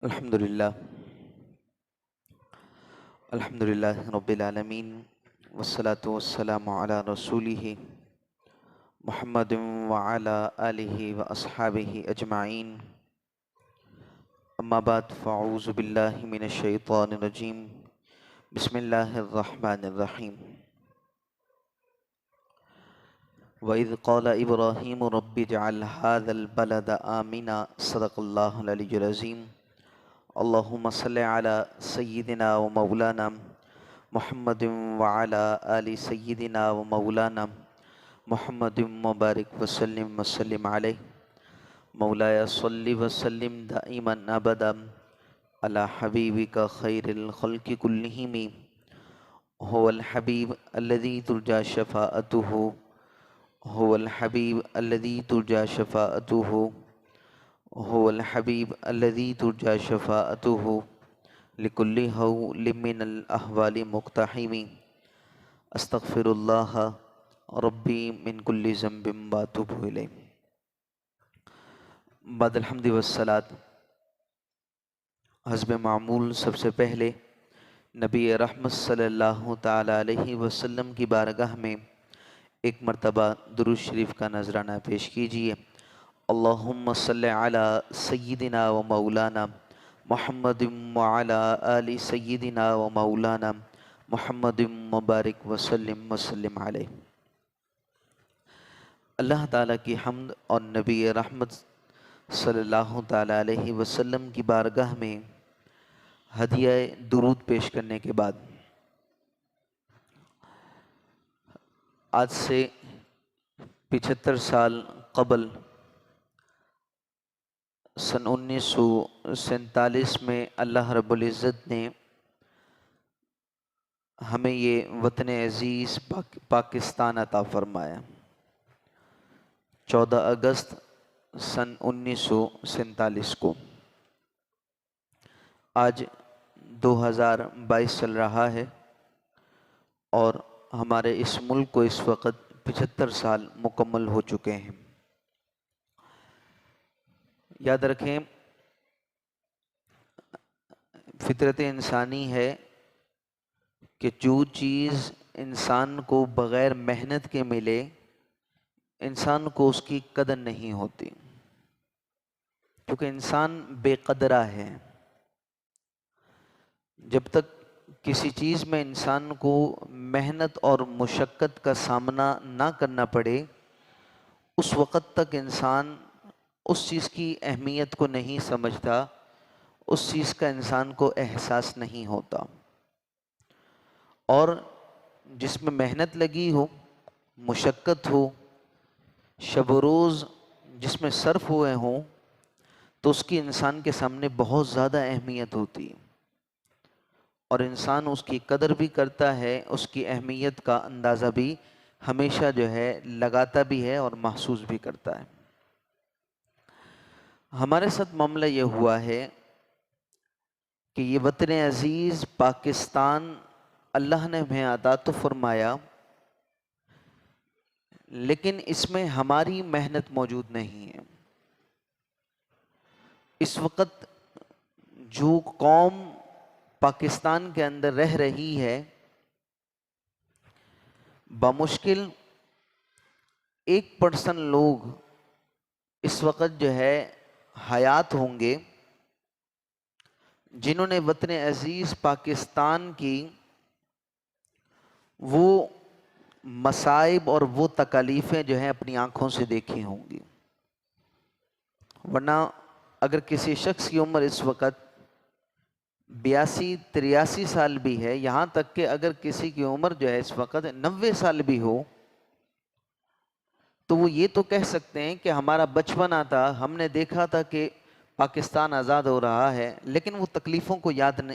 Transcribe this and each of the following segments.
الحمدللہ الحمدللہ رب العالمین والصلاة والسلام علی رسولہ محمد وعلی آلہ واصحابہ اجمعین اما بعد فاعوذ باللہ من الشیطان الرجیم بسم اللہ الرحمن الرحیم وَإِذْ قَالَ إِبْرَاهِيمُ رَبِّ اجْعَلْ هَذَا الْبَلَدَ آمِنًا صدق اللہ العلی العظیم اللہم صلی علی سیدنا و مولانا محمد وعلی آل سیدنا و مولانا محمد مبارک وسلم علیہ مولایا صلی وسلم دائما ابدا علی حبیبک خیر الخلق کلہم هو الحبیب الذی ترجى شفاعته هو الحبیب الذی ترجى شفاعته هو الحبیب الذی ترجى شفاعته لكل حول من الاحوال مقتحم استغفر اللہ ربی من کل ذنب واتوب الیہ۔ بعد الحمد والصلاۃ، حسب معمول سب سے پہلے نبی رحمت صلی اللہ تعالی علیہ وسلم کی بارگاہ میں ایک مرتبہ درود شریف کا نذرانہ پیش کیجیے۔ اللہم صلی علی سیدنا و مولانا محمد وعلی آل سیدنا و مولانا محمد مبارک وسلم علیہ۔ اللہ تعالیٰ کی حمد اور نبی رحمت صلی اللہ تعالی علیہ وسلم کی بارگاہ میں ہدیہ درود پیش کرنے کے بعد آج سے 75 سال قبل سن 1947 میں اللہ رب العزت نے ہمیں یہ وطن عزیز پاکستان عطا فرمایا۔ 14 اگست سن 1947 کو۔ آج 2022 چل رہا ہے اور ہمارے اس ملک کو اس وقت 75 سال مکمل ہو چکے ہیں۔ یاد رکھیں، فطرت انسانی ہے کہ جو چیز انسان کو بغیر محنت کے ملے انسان کو اس کی قدر نہیں ہوتی، کیونکہ انسان بے قدرہ ہے۔ جب تک کسی چیز میں انسان کو محنت اور مشقت کا سامنا نہ کرنا پڑے اس وقت تک انسان اس چیز کی اہمیت کو نہیں سمجھتا، اس چیز کا انسان کو احساس نہیں ہوتا۔ اور جس میں محنت لگی ہو، مشقت ہو، شب و روز جس میں صرف ہوئے ہوں تو اس کی انسان کے سامنے بہت زیادہ اہمیت ہوتی ہے، اور انسان اس کی قدر بھی کرتا ہے، اس کی اہمیت کا اندازہ بھی ہمیشہ جو ہے لگاتا بھی ہے اور محسوس بھی کرتا ہے۔ ہمارے ساتھ معاملہ یہ ہوا ہے کہ یہ وطن عزیز پاکستان اللہ نے ہمیں عطا تو فرمایا، لیکن اس میں ہماری محنت موجود نہیں ہے۔ اس وقت جو قوم پاکستان کے اندر رہ رہی ہے بمشکل 1% لوگ اس وقت جو ہے حیات ہوں گے جنہوں نے وطن عزیز پاکستان کی وہ مصائب اور وہ تکالیفیں جو ہیں اپنی آنکھوں سے دیکھی ہوں گی۔ ورنہ اگر کسی شخص کی عمر اس وقت 82-83 سال بھی ہے، یہاں تک کہ اگر کسی کی عمر جو ہے اس وقت 90 سال بھی ہو، تو وہ یہ تو کہہ سکتے ہیں کہ ہمارا بچپنا تھا، ہم نے دیکھا تھا کہ پاکستان آزاد ہو رہا ہے، لیکن وہ تکلیفوں کو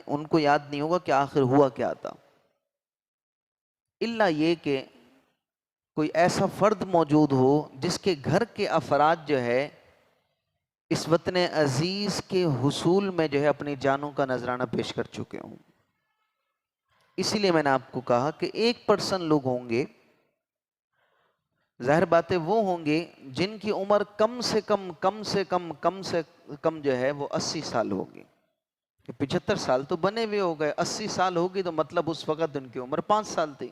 ان کو یاد نہیں ہوگا کہ آخر ہوا کیا تھا۔ الا یہ کہ کوئی ایسا فرد موجود ہو جس کے گھر کے افراد جو ہے اس وطن عزیز کے حصول میں جو ہے اپنی جانوں کا نذرانہ پیش کر چکے ہوں۔ اسی لیے میں نے آپ کو کہا کہ 1% لوگ ہوں گے، ظاہر باتیں وہ ہوں گے جن کی عمر کم سے کم جو ہے وہ 80 سال ہوگی۔ کہ 75 سال تو بنے ہوئے ہو گئے، 80 سال ہوگی تو مطلب اس وقت ان کی عمر 5 سال تھی۔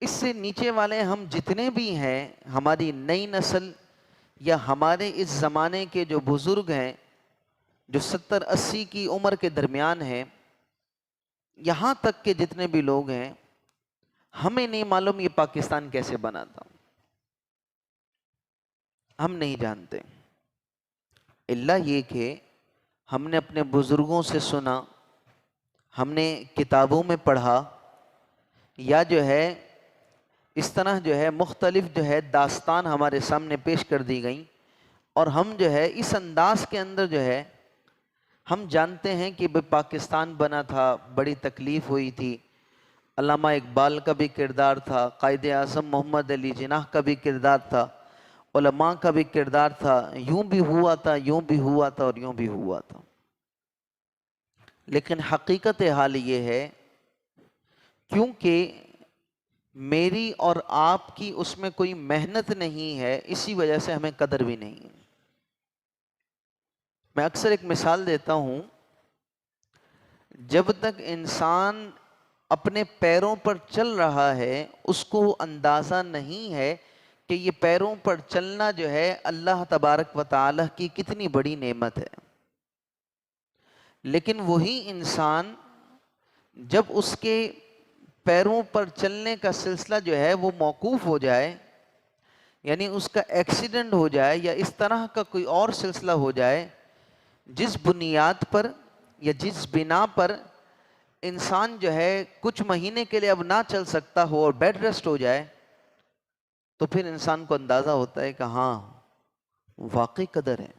اس سے نیچے والے ہم جتنے بھی ہیں، ہماری نئی نسل یا ہمارے اس زمانے کے جو بزرگ ہیں جو 70-80 کی عمر کے درمیان ہیں، یہاں تک کہ جتنے بھی لوگ ہیں، ہمیں نہیں معلوم یہ پاکستان کیسے بنا تھا، ہم نہیں جانتے، اللہ یہ کہ ہم نے اپنے بزرگوں سے سنا، ہم نے کتابوں میں پڑھا، یا جو ہے اس طرح جو ہے مختلف جو ہے داستان ہمارے سامنے پیش کر دی گئیں، اور ہم جو ہے اس انداز کے اندر جو ہے ہم جانتے ہیں کہ پاکستان بنا تھا، بڑی تکلیف ہوئی تھی، علامہ اقبال کا بھی کردار تھا، قائد اعظم محمد علی جناح کا بھی کردار تھا، علماء کا بھی کردار تھا، یوں بھی ہوا تھا، یوں بھی ہوا تھا اور یوں بھی ہوا تھا۔ لیکن حقیقت حال یہ ہے، کیونکہ میری اور آپ کی اس میں کوئی محنت نہیں ہے، اسی وجہ سے ہمیں قدر بھی نہیں ہے۔ میں اکثر ایک مثال دیتا ہوں، جب تک انسان اپنے پیروں پر چل رہا ہے، اس کو اندازہ نہیں ہے کہ یہ پیروں پر چلنا جو ہے اللہ تبارک و تعالی کی کتنی بڑی نعمت ہے۔ لیکن وہی انسان جب اس کے پیروں پر چلنے کا سلسلہ جو ہے وہ موقوف ہو جائے، یعنی اس کا ایکسیڈنٹ ہو جائے یا اس طرح کا کوئی اور سلسلہ ہو جائے جس بنیاد پر یا جس بنا پر انسان جو ہے کچھ مہینے کے لیے اب نہ چل سکتا ہو اور بیڈ ریسٹ ہو جائے، تو پھر انسان کو اندازہ ہوتا ہے کہ ہاں واقعی قدر ہے،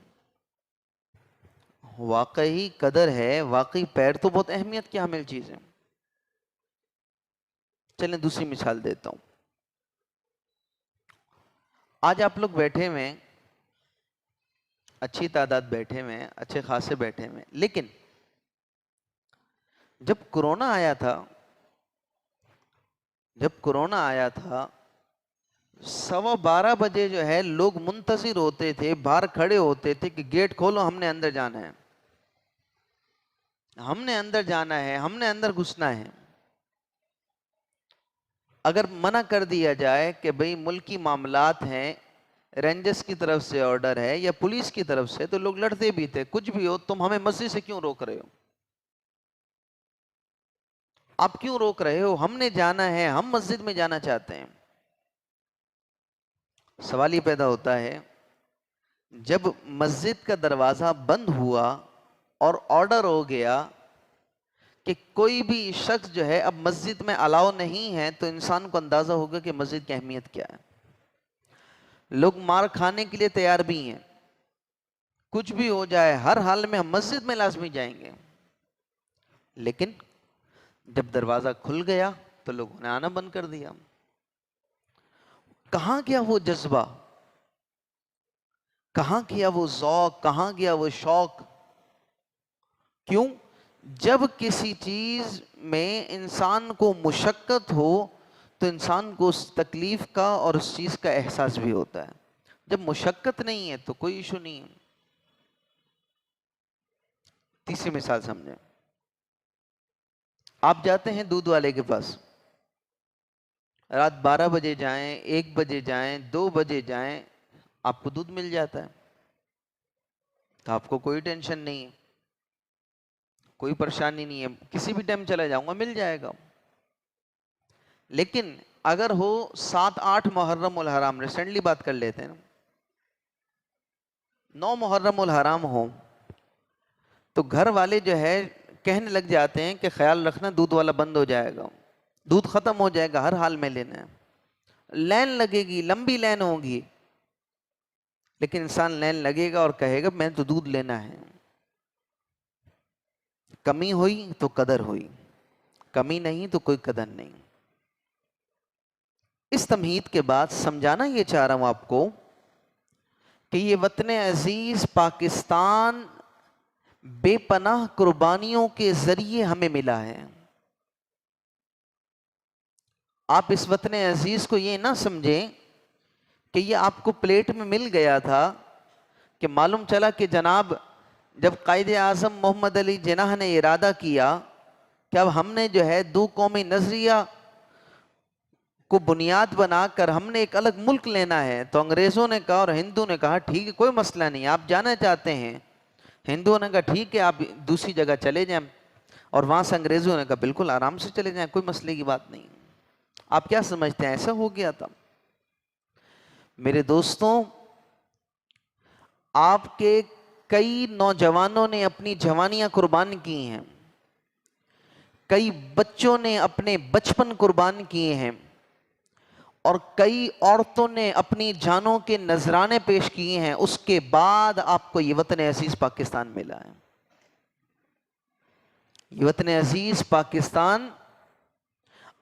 واقعی قدر ہے، واقعی پیر تو بہت اہمیت کی حامل چیز ہے۔ چلیں دوسری مثال دیتا ہوں۔ آج آپ لوگ بیٹھے ہوئے، اچھی تعداد بیٹھے ہوئے، اچھے خاصے بیٹھے ہوئے، لیکن جب کرونا آیا تھا، 12:15 بجے جو ہے لوگ منتظر ہوتے تھے، باہر کھڑے ہوتے تھے کہ گیٹ کھولو، ہم نے اندر جانا ہے، ہم نے اندر جانا ہے، ہم نے اندر گھسنا ہے۔ اگر منع کر دیا جائے کہ بھئی ملکی معاملات ہیں، رینجرز کی طرف سے آرڈر ہے یا پولیس کی طرف سے، تو لوگ لڑتے بھی تھے، کچھ بھی ہو تم ہمیں مسجد سے کیوں روک رہے ہو، آپ کیوں روک رہے ہو، ہم نے جانا ہے، ہم مسجد میں جانا چاہتے ہیں۔ سوال یہ پیدا ہوتا ہے، جب مسجد کا دروازہ بند ہوا اور آرڈر ہو گیا کہ کوئی بھی شخص جو ہے اب مسجد میں الاؤ نہیں ہے، تو انسان کو اندازہ ہوگا کہ مسجد کی اہمیت کیا ہے۔ لوگ مار کھانے کے لیے تیار بھی ہیں، کچھ بھی ہو جائے ہر حال میں ہم مسجد میں لازمی جائیں گے۔ لیکن جب دروازہ کھل گیا تو لوگوں نے آنا بند کر دیا۔ کہاں گیا وہ جذبہ، کہاں گیا وہ ذوق، کہاں گیا وہ شوق؟ کیوں؟ جب کسی چیز میں انسان کو مشقت ہو تو انسان کو اس تکلیف کا اور اس چیز کا احساس بھی ہوتا ہے، جب مشقت نہیں ہے تو کوئی ایشو نہیں ہے۔ تیسری مثال سمجھیں، آپ جاتے ہیں دودھ والے کے پاس، رات 12 بجے جائیں، 1 بجے جائیں، 2 بجے جائیں، آپ کو دودھ مل جاتا ہے، تو آپ کو کوئی ٹینشن نہیں ہے، کوئی پریشانی نہیں ہے، کسی بھی ٹائم چلا جاؤں گا مل جائے گا۔ لیکن اگر ہو 7-8 محرم الحرام، ریسنٹلی بات کر لیتے ہیں، 9 محرم الحرام ہو تو گھر والے جو ہے کہنے لگ جاتے ہیں کہ خیال رکھنا دودھ والا بند ہو جائے گا، دودھ ختم ہو جائے گا، ہر حال میں لینا ہے، لائن لگے گی، لمبی لائن ہوگی، لیکن انسان لائن لگے گا اور کہے گا میں تو دودھ لینا ہے۔ کمی ہوئی تو قدر ہوئی، کمی نہیں تو کوئی قدر نہیں۔ اس تمہید کے بعد سمجھانا یہ چاہ رہا ہوں آپ کو کہ یہ وطن عزیز پاکستان بے پناہ قربانیوں کے ذریعے ہمیں ملا ہے۔ آپ اس وطن عزیز کو یہ نہ سمجھیں کہ یہ آپ کو پلیٹ میں مل گیا تھا، کہ معلوم چلا کہ جناب جب قائد اعظم محمد علی جناح نے ارادہ کیا کہ اب ہم نے جو ہے دو قومی نظریہ کو بنیاد بنا کر ہم نے ایک الگ ملک لینا ہے، تو انگریزوں نے کہا اور ہندو نے کہا ٹھیک ہے کوئی مسئلہ نہیں، آپ جانا چاہتے ہیں؟ ہندوؤں نے کہا ٹھیک ہے آپ دوسری جگہ چلے جائیں، اور وہاں سے انگریزوں نے کہا بالکل آرام سے چلے جائیں، کوئی مسئلے کی بات نہیں۔ آپ کیا سمجھتے ہیں ایسا ہو گیا تھا؟ میرے دوستوں، آپ کے کئی نوجوانوں نے اپنی جوانیاں قربان کی ہیں، کئی بچوں نے اپنے بچپن قربان کیے ہیں، اور کئی عورتوں نے اپنی جانوں کے نذرانے پیش کیے ہیں، اس کے بعد آپ کو یہ وطن عزیز پاکستان ملا ہے۔ یہ وطن عزیز پاکستان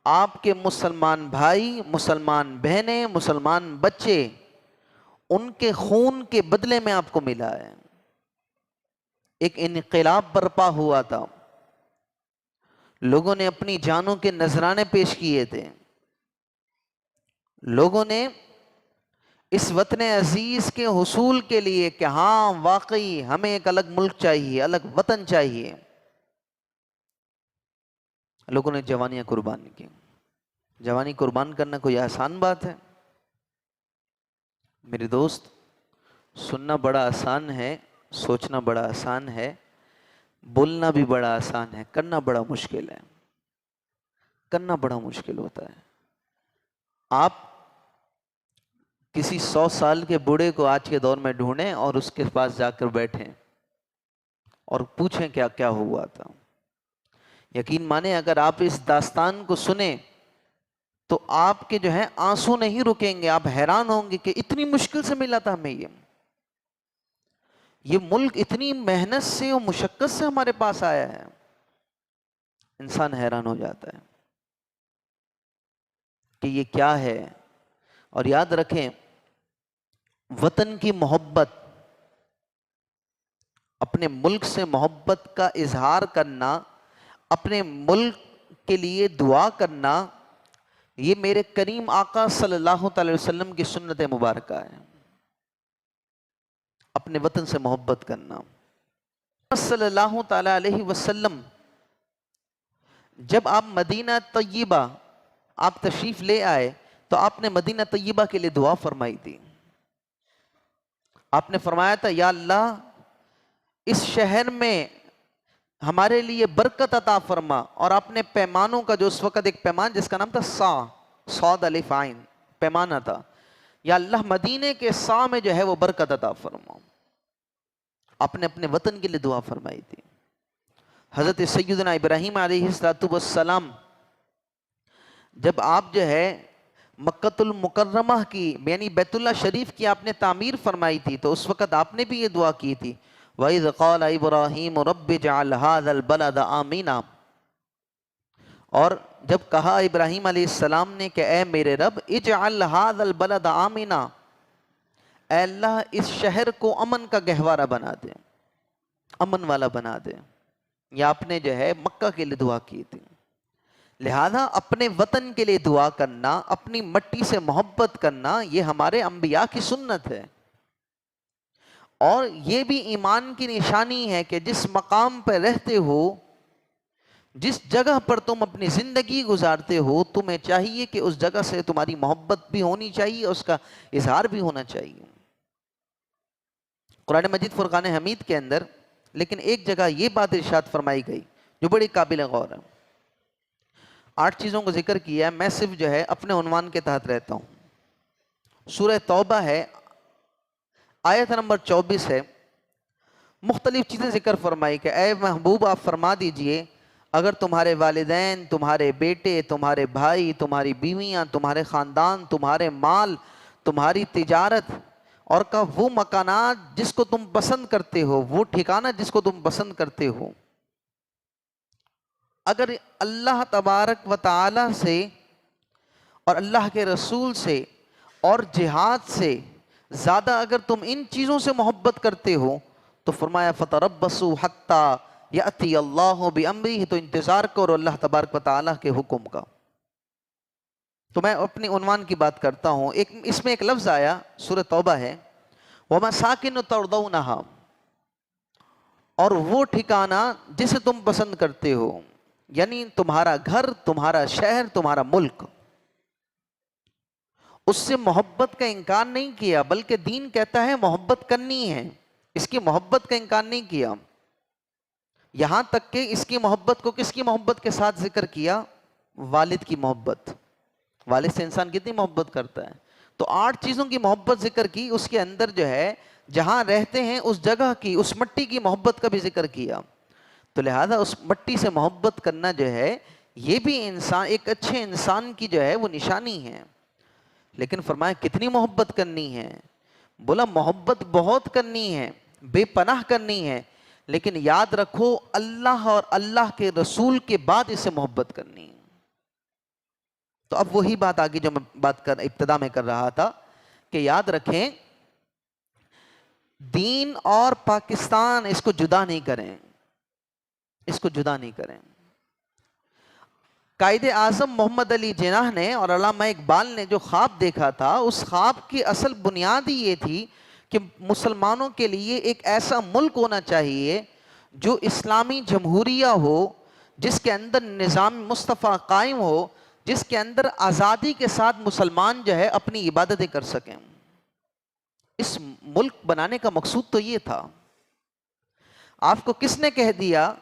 آپ کے مسلمان بھائی، مسلمان بہنیں، مسلمان بچے، ان کے خون کے بدلے میں آپ کو ملا ہے۔ ایک انقلاب برپا ہوا تھا، لوگوں نے اپنی جانوں کے نذرانے پیش کیے تھے، لوگوں نے اس وطن عزیز کے حصول کے لیے کہ ہاں واقعی ہمیں ایک الگ ملک چاہیے، الگ وطن چاہیے، لوگوں نے جوانیاں قربان کی۔ جوانی قربان کرنا کوئی آسان بات ہے؟ میرے دوست، سننا بڑا آسان ہے، سوچنا بڑا آسان ہے، بولنا بھی بڑا آسان ہے، کرنا بڑا مشکل ہے۔ کرنا بڑا مشکل ہوتا ہے۔ آپ کسی 100 سال کے بوڑھے کو آج کے دور میں ڈھونڈیں اور اس کے پاس جا کر بیٹھیں اور پوچھیں کیا کیا ہوا تھا، یقین مانیں اگر آپ اس داستان کو سنیں تو آپ کے جو ہے آنسو نہیں رکیں گے، آپ حیران ہوں گے کہ اتنی مشکل سے ملا تھا ہمیں یہ ملک اتنی محنت سے اور مشقت سے ہمارے پاس آیا ہے۔ انسان حیران ہو جاتا ہے کہ یہ کیا ہے۔ اور یاد رکھیں، وطن کی محبت، اپنے ملک سے محبت کا اظہار کرنا، اپنے ملک کے لیے دعا کرنا، یہ میرے کریم آقا صلی اللہ تعالی وسلم کی سنت مبارکہ ہے۔ اپنے وطن سے محبت کرنا۔ صلی اللہ تعالی علیہ وسلم جب آپ مدینہ طیبہ آپ تشریف لے آئے تو آپ نے مدینہ طیبہ کے لیے دعا فرمائی تھی۔ آپ نے فرمایا تھا یا اللہ اس شہر میں ہمارے لیے برکت عطا فرما، اور آپ نے پیمانوں کا جو اس وقت ایک پیمان جس کا نام تھا صاد الف عین پیمانہ تھا، یا اللہ مدینے کے میں جو ہے وہ برکت عطا فرما، آپ نے اپنے وطن کے لیے دعا فرمائی تھی۔ حضرت سیدنا ابراہیم علیہ السلام جب آپ جو ہے مکۃ المکرمہ کی یعنی بیت اللہ شریف کی آپ نے تعمیر فرمائی تھی، تو اس وقت آپ نے بھی یہ دعا کی تھی وَإِذْ قَالَ إِبْرَاهِيمُ رَبِّ اجْعَلْ هَذَا الْبَلَدَ آمِنًا، اور جب کہا ابراہیم علیہ السلام نے کہ اے میرے رب اجعل هَذَا الْبَلَدَ آمِنًا، اے اللہ اس شہر کو امن کا گہوارہ بنا دے، امن والا بنا دے، یا آپ نے جو ہے مکہ کے لیے دعا کی تھی۔ لہذا اپنے وطن کے لیے دعا کرنا، اپنی مٹی سے محبت کرنا، یہ ہمارے انبیاء کی سنت ہے، اور یہ بھی ایمان کی نشانی ہے کہ جس مقام پر رہتے ہو، جس جگہ پر تم اپنی زندگی گزارتے ہو، تمہیں چاہیے کہ اس جگہ سے تمہاری محبت بھی ہونی چاہیے، اس کا اظہار بھی ہونا چاہیے۔ قرآن مجید فرقان حمید کے اندر لیکن ایک جگہ یہ بات ارشاد فرمائی گئی جو بڑی قابل غور ہے۔ 8 چیزوں کو ذکر کیا ہے، میں صرف جو ہے اپنے عنوان کے تحت رہتا ہوں۔ سورہ توبہ ہے، آیت نمبر 24 ہے، مختلف چیزیں ذکر فرمائی کہ اے محبوب آپ فرما دیجئے اگر تمہارے والدین، تمہارے بیٹے، تمہارے بھائی، تمہاری بیویاں، تمہارے خاندان، تمہارے مال، تمہاری تجارت اور کا وہ مکانات جس کو تم پسند کرتے ہو، وہ ٹھکانہ جس کو تم پسند کرتے ہو، اگر اللہ تبارک و تعالی سے اور اللہ کے رسول سے اور جہاد سے زیادہ اگر تم ان چیزوں سے محبت کرتے ہو تو فرمایا فَتَرَبَّصُوا حَتَّى يَأْتِيَ اللَّهُ بِأَمْرِهِ، تو انتظار کرو اللہ تبارک و تعالیٰ کے حکم کا۔ تو میں اپنی عنوان کی بات کرتا ہوں۔ اس میں ایک لفظ آیا، سورہ توبہ ہے، وَمَسَاكِنُ تَرْضَوْنَهَا، اور وہ ٹھکانہ جسے تم پسند کرتے ہو، یعنی تمہارا گھر، تمہارا شہر، تمہارا ملک، اس سے محبت کا انکار نہیں کیا، بلکہ دین کہتا ہے محبت کرنی ہے، اس کی محبت کا انکار نہیں کیا۔ یہاں تک کہ اس کی محبت کو کس کی محبت کے ساتھ ذکر کیا؟ والد کی محبت۔ والد سے انسان کتنی محبت کرتا ہے؟ تو 8 چیزوں کی محبت ذکر کی، اس کے اندر جو ہے جہاں رہتے ہیں اس جگہ کی، اس مٹی کی محبت کا بھی ذکر کیا۔ تو لہذا اس مٹی سے محبت کرنا جو ہے یہ بھی انسان، ایک اچھے انسان کی جو ہے وہ نشانی ہے۔ لیکن فرمایا کتنی محبت کرنی ہے؟ بولا محبت بہت کرنی ہے، بے پناہ کرنی ہے، لیکن یاد رکھو اللہ اور اللہ کے رسول کے بعد اس سے محبت کرنی ہے۔ تو اب وہی بات آگے جو میں ابتدا میں کر رہا تھا کہ یاد رکھیں دین اور پاکستان اس کو جدا نہیں کریں، اس کو جدا نہیں کریں۔ قائد اعظم محمد علی جناح نے اور علامہ اقبال نے جو خواب دیکھا تھا، اس خواب کی اصل بنیاد ہی یہ تھی کہ مسلمانوں کے لیے ایک ایسا ملک ہونا چاہیے جو اسلامی جمہوریہ ہو، جس کے اندر نظام مصطفیٰ قائم ہو، جس کے اندر آزادی کے ساتھ مسلمان جو ہے اپنی عبادتیں کر سکیں۔ اس ملک بنانے کا مقصود تو یہ تھا۔ آپ کو کس نے کہہ دیا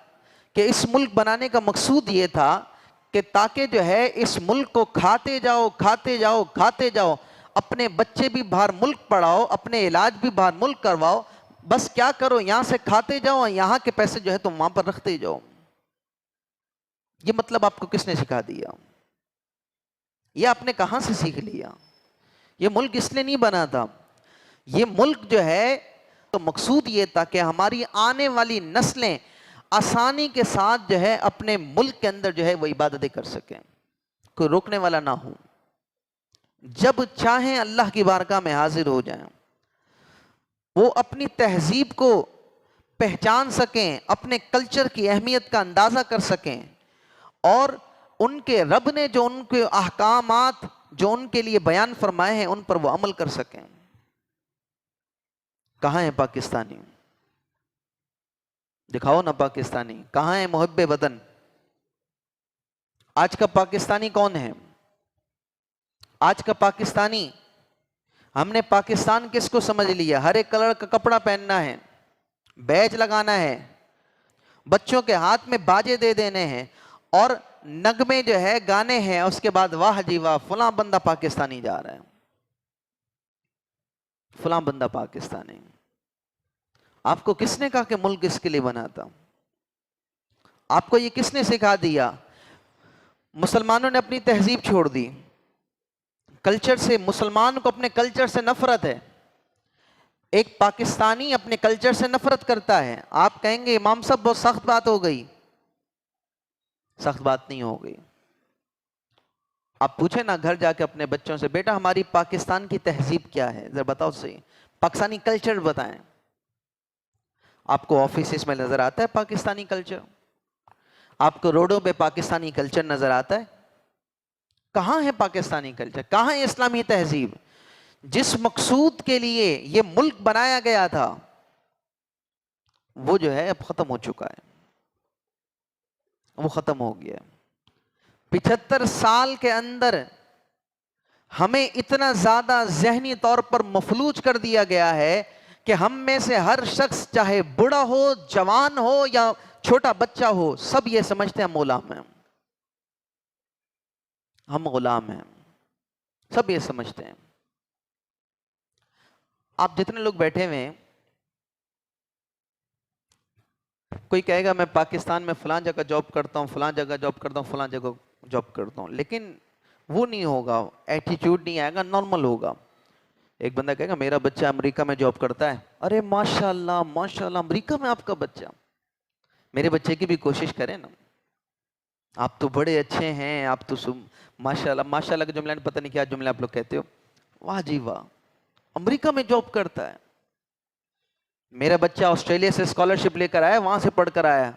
کہ اس ملک بنانے کا مقصود یہ تھا کہ تاکہ جو ہے اس ملک کو کھاتے جاؤ کھاتے جاؤ کھاتے جاؤ، اپنے بچے بھی باہر ملک پڑھاؤ، اپنے علاج بھی باہر ملک کرواؤ، بس کیا کرو یہاں سے کھاتے جاؤ، یہاں کے پیسے جو ہے تم وہاں پر رکھتے جاؤ؟ یہ مطلب آپ کو کس نے سکھا دیا؟ یہ آپ نے کہاں سے سیکھ لیا؟ یہ ملک اس لیے نہیں بنا تھا۔ یہ ملک جو ہے تو مقصود یہ تھا کہ ہماری آنے والی نسلیں آسانی کے ساتھ جو ہے اپنے ملک کے اندر جو ہے وہ عبادتیں کر سکیں، کوئی روکنے والا نہ ہو، جب چاہیں اللہ کی بارگاہ میں حاضر ہو جائیں، وہ اپنی تہذیب کو پہچان سکیں، اپنے کلچر کی اہمیت کا اندازہ کر سکیں، اور ان کے رب نے جو ان کے احکامات جو ان کے لیے بیان فرمائے ہیں ان پر وہ عمل کر سکیں۔ کہاں ہیں پاکستانی؟ دکھاؤ نا پاکستانی، کہاں ہے محب وطن؟ آج کا پاکستانی کون ہے؟ آج کا پاکستانی، ہم نے پاکستان کس کو سمجھ لیا؟ ہر ایک کلر کا کپڑا پہننا ہے، بیج لگانا ہے، بچوں کے ہاتھ میں باجے دے دینے ہیں، اور نغمے جو ہے گانے ہیں، اس کے بعد واہ جی واہ فلاں بندہ پاکستانی جا رہا ہے، فلاں بندہ پاکستانی۔ آپ کو کس نے کہا کہ ملک اس کے لیے بنا تھا؟ آپ کو یہ کس نے سکھا دیا؟ مسلمانوں نے اپنی تہذیب چھوڑ دی، کلچر سے، مسلمان کو اپنے کلچر سے نفرت ہے۔ ایک پاکستانی اپنے کلچر سے نفرت کرتا ہے۔ آپ کہیں گے امام صاحب بہت سخت بات ہو گئی، سخت بات نہیں ہو گئی۔ آپ پوچھیں نا گھر جا کے اپنے بچوں سے، بیٹا ہماری پاکستان کی تہذیب کیا ہے، ذرا بتاؤ صحیح، پاکستانی کلچر بتائیں۔ آپ کو آفیسز میں نظر آتا ہے پاکستانی کلچر؟ آپ کو روڈوں پہ پاکستانی کلچر نظر آتا ہے؟ کہاں ہے پاکستانی کلچر؟ کہاں ہے اسلامی تہذیب؟ جس مقصود کے لیے یہ ملک بنایا گیا تھا وہ جو ہے اب ختم ہو چکا ہے، وہ ختم ہو گیا۔ 75 سال کے اندر ہمیں اتنا زیادہ ذہنی طور پر مفلوج کر دیا گیا ہے کہ ہم میں سے ہر شخص چاہے بوڑھا ہو، جوان ہو یا چھوٹا بچہ ہو، سب یہ سمجھتے ہیں ہم غلام ہیں، ہم غلام ہیں، سب یہ سمجھتے ہیں۔ آپ جتنے لوگ بیٹھے ہوئے ہیں، کوئی کہے گا میں پاکستان میں فلاں جگہ جاب کرتا ہوں، فلاں جگہ جاب کرتا ہوں، فلاں جگہ جاب کرتا ہوں، لیکن وہ نہیں ہوگا، ایٹیٹیوڈ نہیں آئے گا، نارمل ہوگا۔ ایک بندہ کہے گا میرا بچہ امریکہ میں جاب کرتا ہے، ارے ماشاءاللہ ماشاءاللہ امریکہ میں آپ کا بچہ، میرے بچے کی بھی کوشش کریں نا، آپ تو بڑے اچھے ہیں، آپ تو ماشاءاللہ، ماشاءاللہ کا جملہ پتہ نہیں کیا جملہ آپ لوگ کہتے ہو، واہ جی واہ امریکہ میں جاب کرتا ہے، میرا بچہ آسٹریلیا سے اسکالرشپ لے کر آیا، وہاں سے پڑھ کر آیا،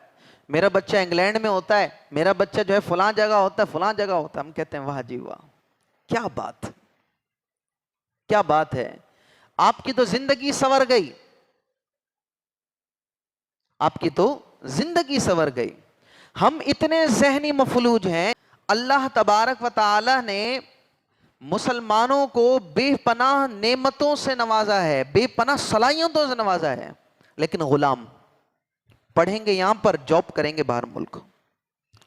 میرا بچہ انگلینڈ میں ہوتا ہے، میرا بچہ جو ہے فلاں جگہ ہوتا ہے، فلاں جگہ ہوتا ہے۔ ہم کہتے ہیں واہ جی واہ، کیا بات، کیا بات ہے، آپ کی تو زندگی سنور گئی، آپ کی تو زندگی سنور گئی. ہم اتنے ذہنی مفلوج ہیں. اللہ تبارک و تعالی نے مسلمانوں کو بے پناہ نعمتوں سے نوازا ہے, بے پناہ صلاحیتوں سے نوازا ہے, لیکن غلام پڑھیں گے یہاں پر, جاب کریں گے باہر ملک.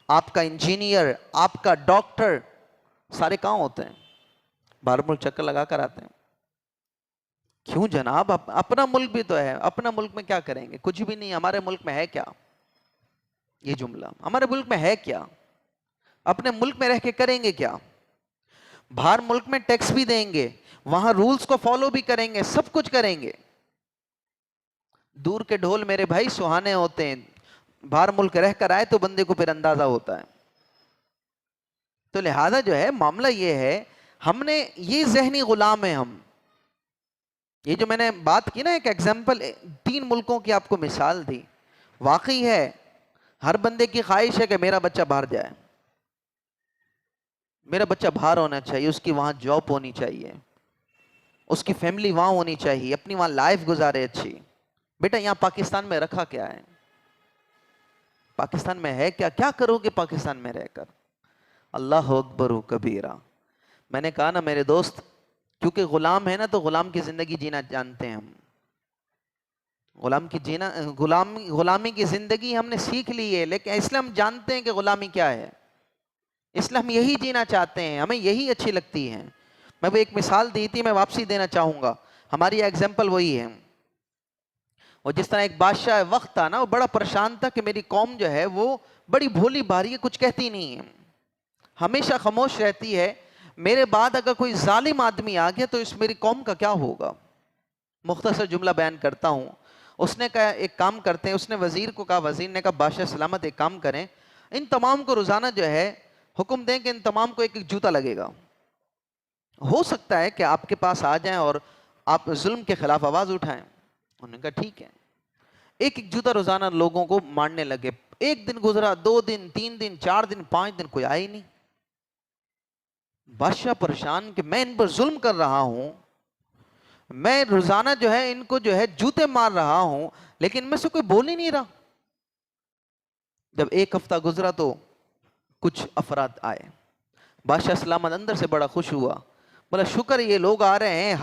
آپ کا انجینئر, آپ کا ڈاکٹر, سارے کہاں ہوتے ہیں؟ باہر ملک چکر لگا کر آتے ہیں. کیوں جناب؟ اپنا ملک بھی تو ہے. اپنا ملک میں کیا کریں گے؟ کچھ بھی نہیں. ہمارے ملک میں ہے کیا؟ یہ جملہ, ہمارے ملک میں ہے کیا؟ اپنے ملک میں رہ کے کریں گے کیا؟ باہر ملک میں ٹیکس بھی دیں گے, وہاں رولز کو فالو بھی کریں گے, سب کچھ کریں گے. دور کے ڈھول میرے بھائی سہانے ہوتے ہیں. باہر ملک رہ کر آئے تو بندے کو پھر اندازہ ہوتا ہے. تو لہذا جو ہے معاملہ یہ ہے, ہم نے یہ ذہنی غلام ہیں ہم. یہ جو میں نے بات کی نا, ایک ایگزامپل 3 ملکوں کی آپ کو مثال دی, واقعی ہے. ہر بندے کی خواہش ہے کہ میرا بچہ باہر جائے, میرا بچہ باہر ہونا چاہیے, اس کی وہاں جاب ہونی چاہیے, اس کی فیملی وہاں ہونی چاہیے, اپنی وہاں لائف گزارے اچھی. بیٹا یہاں پاکستان میں رکھا کیا ہے؟ پاکستان میں ہے کیا؟ کیا کرو گے پاکستان میں رہ کر؟ اللہ اکبر و کبیرہ. میں نے کہا نا میرے دوست, کیونکہ غلام ہے نا تو غلام کی زندگی جینا جانتے ہیں ہم. غلامی کی زندگی ہم نے سیکھ لی ہے, لیکن اس لیے ہم جانتے ہیں کہ غلامی کیا ہے. اس لیے ہم یہی جینا چاہتے ہیں, ہمیں یہی اچھی لگتی ہے. میں وہ ایک مثال دی تھی, میں واپسی دینا چاہوں گا. ہماری ایگزامپل وہی ہے. اور جس طرح ایک بادشاہ وقت تھا نا, وہ بڑا پریشان تھا کہ میری قوم جو ہے وہ بڑی بھولی بھاری ہے, کچھ کہتی نہیں ہے, ہمیشہ خاموش رہتی ہے. میرے بعد اگر کوئی ظالم آدمی آ گیا تو اس میری قوم کا کیا ہوگا؟ مختصر جملہ بیان کرتا ہوں. اس نے کہا ایک کام کرتے ہیں, اس نے وزیر کو کہا, وزیر نے کہا بادشاہ سلامت ایک کام کریں, ان تمام کو روزانہ جو ہے حکم دیں کہ ان تمام کو ایک ایک جوتا لگے گا. ہو سکتا ہے کہ آپ کے پاس آ جائیں اور آپ ظلم کے خلاف آواز اٹھائیں. انہوں نے کہا ٹھیک ہے. ایک ایک جوتا روزانہ لوگوں کو مارنے لگے. 1 دن گزرا, 2 دن, 3 دن, 4 دن, 5 دن, کوئی آیا ہی نہیں. بادشاہ پریشان کہ میں ان پر ظلم کر رہا ہوں, میں روزانہ جو ہے ان کو جو ہے جوتے مار رہا ہوں, لیکن ان میں سے کوئی بول ہی نہیں رہا. جب 1 ہفتہ گزرا تو کچھ افراد آئے. بادشاہ سلامت اندر سے بڑا خوش ہوا, بولا شکر یہ لوگ آ رہے ہیں,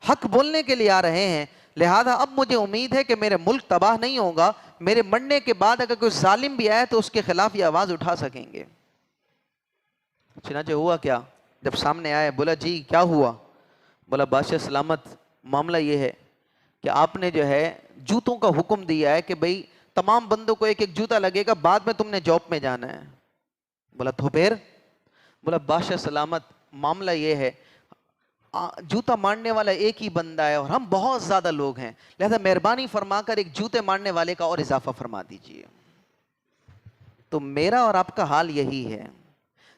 حق بولنے کے لیے آ رہے ہیں, لہذا اب مجھے امید ہے کہ میرے ملک تباہ نہیں ہوگا. میرے مرنے کے بعد اگر کوئی ظالم بھی آئے تو اس کے خلاف یہ آواز اٹھا سکیں گے. چنانچہ ہوا کیا, جب سامنے آئے بولا جی کیا ہوا؟ بولا بادشاہ سلامت معاملہ یہ ہے کہ آپ نے جو ہے جوتوں کا حکم دیا ہے کہ بھئی تمام بندوں کو ایک ایک جوتا لگے گا, بعد میں تم نے جاب میں جانا ہے. بولا تو پھر؟ بولا بادشاہ سلامت معاملہ یہ ہے, جوتا مارنے والا ایک ہی بندہ ہے اور ہم بہت زیادہ لوگ ہیں, لہذا مہربانی فرما کر ایک جوتے مارنے والے کا اور اضافہ فرما دیجئے. تو میرا اور آپ کا حال یہی ہے.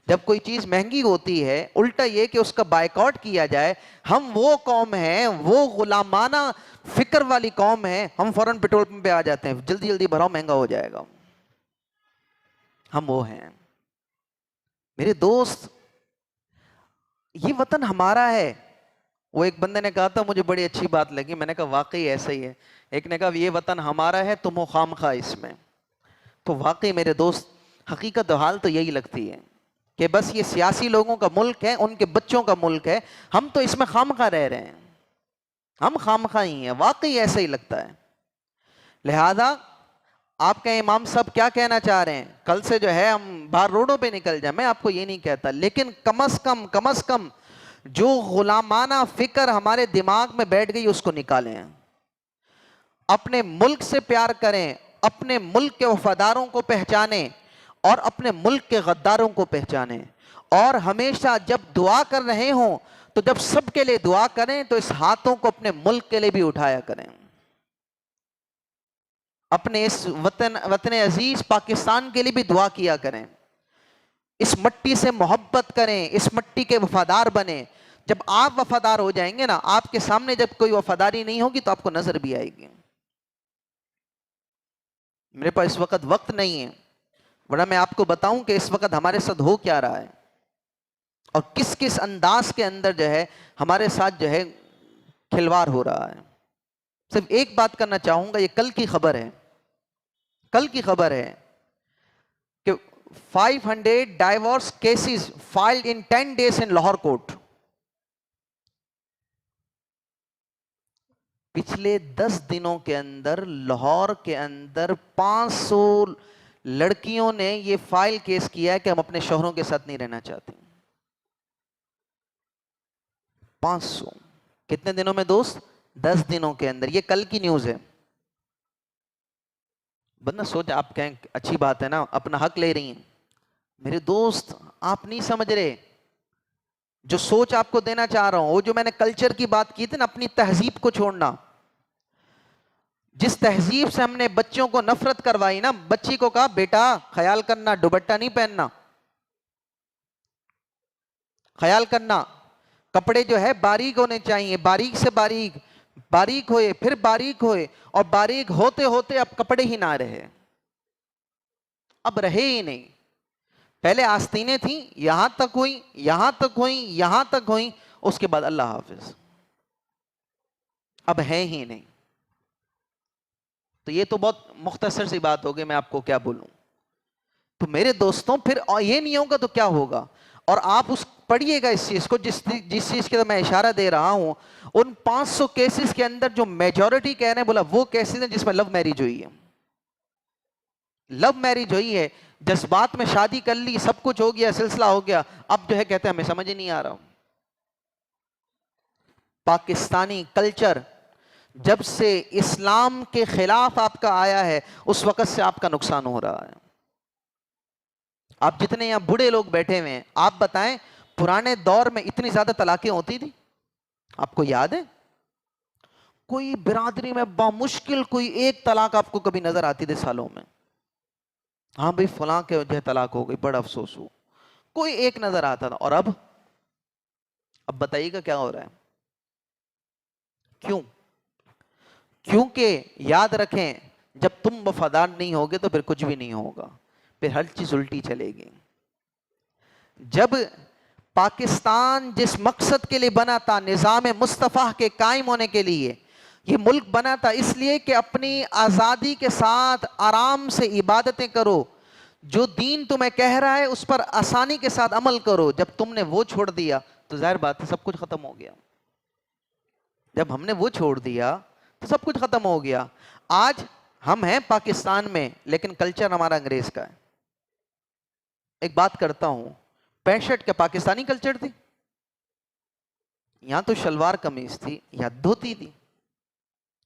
جب کوئی چیز مہنگی ہوتی ہے, الٹا یہ کہ اس کا بائیکاٹ کیا جائے. ہم وہ قوم ہیں, وہ غلامانہ فکر والی قوم ہے, ہم فوراً پیٹرول پمپ پہ آ جاتے ہیں, جلدی جلدی بھراؤ مہنگا ہو جائے گا. ہم وہ ہیں. میرے دوست یہ وطن ہمارا ہے. وہ ایک بندے نے کہا تھا, مجھے بڑی اچھی بات لگی, میں نے کہا واقعی ایسا ہی ہے. ایک نے کہا یہ وطن ہمارا ہے, تم ہو خام خواہ اس میں. تو واقعی میرے دوست حقیقت حال تو یہی لگتی ہے کہ بس یہ سیاسی لوگوں کا ملک ہے, ان کے بچوں کا ملک ہے, ہم تو اس میں خام خواہ رہ رہے ہیں, ہم خام خواہ ہی ہیں. واقعی ایسا ہی لگتا ہے. لہذا آپ کے امام صاحب کیا کہنا چاہ رہے ہیں, کل سے جو ہے ہم باہر روڈوں پہ نکل جائیں, میں آپ کو یہ نہیں کہتا, لیکن کم از کم جو غلامانہ فکر ہمارے دماغ میں بیٹھ گئی اس کو نکالیں. اپنے ملک سے پیار کریں, اپنے ملک کے وفاداروں کو پہچانیں اور اپنے ملک کے غداروں کو پہچانیں. اور ہمیشہ جب دعا کر رہے ہوں تو جب سب کے لیے دعا کریں تو اس ہاتھوں کو اپنے ملک کے لیے بھی اٹھایا کریں. اپنے اس وطن عزیز پاکستان کے لیے بھی دعا کیا کریں. اس مٹی سے محبت کریں, اس مٹی کے وفادار بنیں. جب آپ وفادار ہو جائیں گے نا, آپ کے سامنے جب کوئی وفاداری نہیں ہوگی تو آپ کو نظر بھی آئے گی. میرے پاس اس وقت نہیں ہے, ورنہ میں آپ کو بتاؤں کہ اس وقت ہمارے ساتھ ہو کیا رہا ہے اور کس کس انداز کے اندر جو ہے ہمارے ساتھ جو ہے کھلواڑ ہو رہا ہے. صرف ایک بات کرنا چاہوں گا, یہ کل کی خبر ہے, کل کی خبر ہے کہ 500 ڈائیورس کیسز فائلڈ ان 10 days ان لاہور کورٹ. پچھلے 10 دنوں کے اندر لاہور کے اندر 500 لڑکیوں نے یہ فائل کیس کیا ہے کہ ہم اپنے شوہروں کے ساتھ نہیں رہنا چاہتے. 500 کتنے دنوں میں دوست؟ 10 دنوں کے اندر. یہ کل کی نیوز ہے. بندہ سوچ، آپ کہیں اچھی بات ہے نا، اپنا حق لے رہی ہیں. میرے دوست آپ نہیں سمجھ رہے جو سوچ آپ کو دینا چاہ رہا ہوں. وہ جو میں نے کلچر کی بات کی تھی نا، اپنی تہذیب کو چھوڑنا. جس تہذیب سے ہم نے بچوں کو نفرت کروائی نا، بچی کو کہا بیٹا خیال کرنا دوپٹہ نہیں پہننا، خیال کرنا کپڑے جو ہے باریک ہونے چاہیے، باریک سے باریک، باریک ہوئے پھر باریک ہوئے، اور باریک ہوتے ہوتے اب کپڑے ہی نہ رہے. اب رہے ہی نہیں. پہلے آستینیں تھیں، یہاں تک ہوئی، یہاں تک ہوئی، یہاں تک ہوئی، اس کے بعد اللہ حافظ. اب ہے ہی نہیں. تو یہ تو بہت مختصر سی بات ہوگی، میں آپ کو کیا بولوں. تو میرے دوستوں پھر یہ نہیں ہوگا تو کیا ہوگا؟ اور آپ اس پڑھیے گا اس چیز کو، جس چیز کے میں اشارہ دے رہا ہوں. ان 500 کیسز کے اندر جو میجورٹی کہہ رہے ہیں، بولا وہ کیسز ہیں جس میں لو میرج ہوئی ہے. لو میرج ہوئی ہے، جذبات میں شادی کر لی، سب کچھ ہو گیا، سلسلہ ہو گیا، اب جو ہے کہتے ہیں ہمیں سمجھ ہی نہیں آ رہا. پاکستانی کلچر جب سے اسلام کے خلاف آپ کا آیا ہے، اس وقت سے آپ کا نقصان ہو رہا ہے. آپ جتنے یہاں بوڑھے لوگ بیٹھے ہوئے ہیں، آپ بتائیں پرانے دور میں اتنی زیادہ طلاقیں ہوتی تھی؟ آپ کو یاد ہے؟ کوئی برادری میں بامشکل کوئی ایک طلاق آپ کو کبھی نظر آتی تھی سالوں میں؟ ہاں بھئی فلاں کے وجہ طلاق ہو گئی، بڑا افسوس ہو، کوئی ایک نظر آتا تھا. اور اب بتائیے گا کیا ہو رہا ہے؟ کیوں؟ کیونکہ یاد رکھیں جب تم وفادار نہیں ہوگے تو پھر کچھ بھی نہیں ہوگا، پھر ہر چیز الٹی چلے گی. جب پاکستان جس مقصد کے لیے بنا تھا، نظام مصطفیٰ کے قائم ہونے کے لیے، یہ ملک بنا تھا اس لیے کہ اپنی آزادی کے ساتھ آرام سے عبادتیں کرو، جو دین تمہیں کہہ رہا ہے اس پر آسانی کے ساتھ عمل کرو. جب تم نے وہ چھوڑ دیا تو ظاہر بات ہے سب کچھ ختم ہو گیا. جب ہم نے وہ چھوڑ دیا تو سب کچھ ختم ہو گیا. آج ہم ہیں پاکستان میں لیکن کلچر ہمارا انگریز کا ہے. ایک بات کرتا ہوں، 65 کا پاکستانی کلچر تھی، یہاں تو شلوار قمیض تھی یا دھوتی تھی،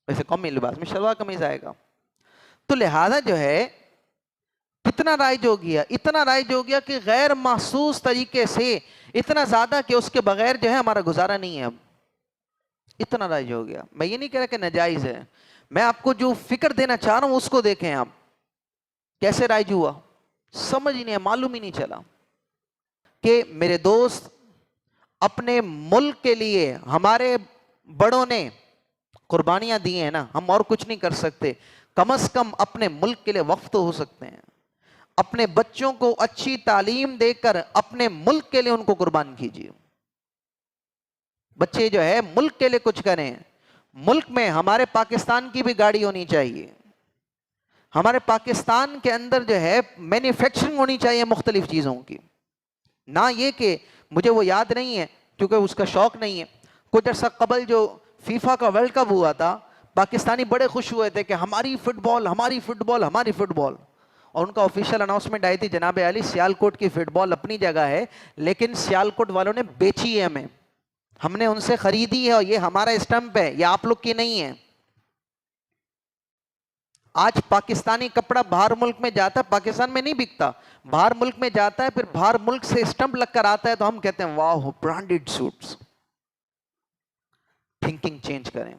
ویسے قومی لباس میں شلوار قمیض آئے گا. تو لہذا جو ہے کتنا رائج ہو گیا، اتنا رائج ہو گیا کہ غیر محسوس طریقے سے اتنا زیادہ کہ اس کے بغیر جو ہے ہمارا گزارا نہیں ہے. اب اتنا رائج ہو گیا. میں یہ نہیں کہہ رہا کہ ناجائز ہے، میں آپ کو جو فکر دینا چاہ رہا ہوں اس کو دیکھیں. آپ کیسے رائج ہوا سمجھ ہی نہیں، معلوم ہی نہیں چلا. کہ میرے دوست اپنے ملک کے لیے ہمارے بڑوں نے قربانیاں دی ہیں نا، ہم اور کچھ نہیں کر سکتے، کم از کم اپنے ملک کے لیے وقف تو ہو سکتے ہیں. اپنے بچوں کو اچھی تعلیم دے کر اپنے ملک کے لیے ان کو قربان کیجیے. بچے جو ہے ملک کے لیے کچھ کریں. ملک میں ہمارے پاکستان کی بھی گاڑی ہونی چاہیے، ہمارے پاکستان کے اندر جو ہے مینوفیکچرنگ ہونی چاہیے مختلف چیزوں کی. نہ یہ کہ مجھے وہ یاد نہیں ہے کیونکہ اس کا شوق نہیں ہے. کچھ عرصہ قبل جو فیفا کا ورلڈ کپ ہوا تھا، پاکستانی بڑے خوش ہوئے تھے کہ ہماری فٹ بال، ہماری فٹ بال، ہماری فٹ بال. اور ان کا آفیشیل اناؤنسمنٹ آئی تھی، جناب علی سیالکوٹ کی فٹ بال اپنی جگہ ہے لیکن سیالکوٹ والوں نے بیچی ہے ہمیں، ہم نے ان سے خریدی ہے اور یہ ہمارا اسٹمپ ہے، یہ آپ لوگ کی نہیں ہے. آج پاکستانی کپڑا باہر ملک میں جاتا ہے، پاکستان میں نہیں بکتا، باہر ملک میں جاتا ہے، پھر باہر ملک سے اسٹمپ لگ کر آتا ہے تو ہم کہتے ہیں واہ برانڈڈ سوٹس. تھنکنگ چینج کریں،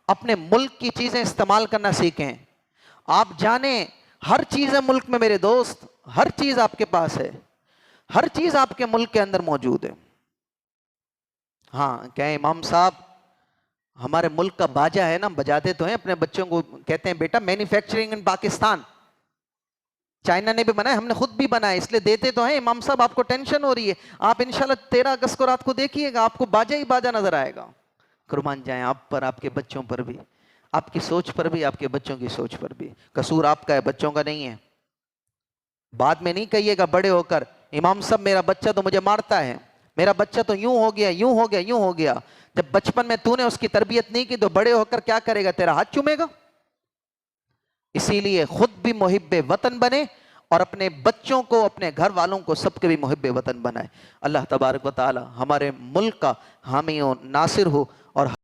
اپنے ملک کی چیزیں استعمال کرنا سیکھیں. آپ جانیں ہر چیز ہے ملک میں میرے دوست، ہر چیز آپ کے پاس ہے، ہر چیز آپ کے ملک کے اندر موجود ہے. ہاں کہیں امام صاحب ہمارے ملک کا باجا ہے نا، بجاتے تو ہیں، اپنے بچوں کو کہتے ہیں بیٹا مینوفیکچرنگ ان پاکستان. چائنا نے بھی بنایا، ہم نے خود بھی بنایا، اس لیے دیتے تو ہیں. امام صاحب آپ کو ٹینشن ہو رہی ہے، آپ انشاءاللہ 13 اگست کو رات کو دیکھیے گا، آپ کو باجا ہی باجا نظر آئے گا. قربان جائیں آپ پر، آپ کے بچوں پر بھی. آپ کی سوچ پر بھی، آپ کے بچوں کی سوچ پر بھی. قصور آپ کا ہے، بچوں کا نہیں ہے. بعد میں نہیں کہیے گا بڑے ہو کر امام صاحب میرا بچہ تو مجھے مارتا ہے، میرا بچہ تو یوں ہو گیا یوں ہو گیا یوں ہو گیا. جب بچپن میں تو نے اس کی تربیت نہیں کی تو بڑے ہو کر کیا کرے گا؟ تیرا ہاتھ چومے گا. اسی لیے خود بھی محب وطن بنے اور اپنے بچوں کو، اپنے گھر والوں کو، سب کے بھی محب وطن بنائے. اللہ تبارک و تعالی ہمارے ملک کا حامی و ناصر ہو اور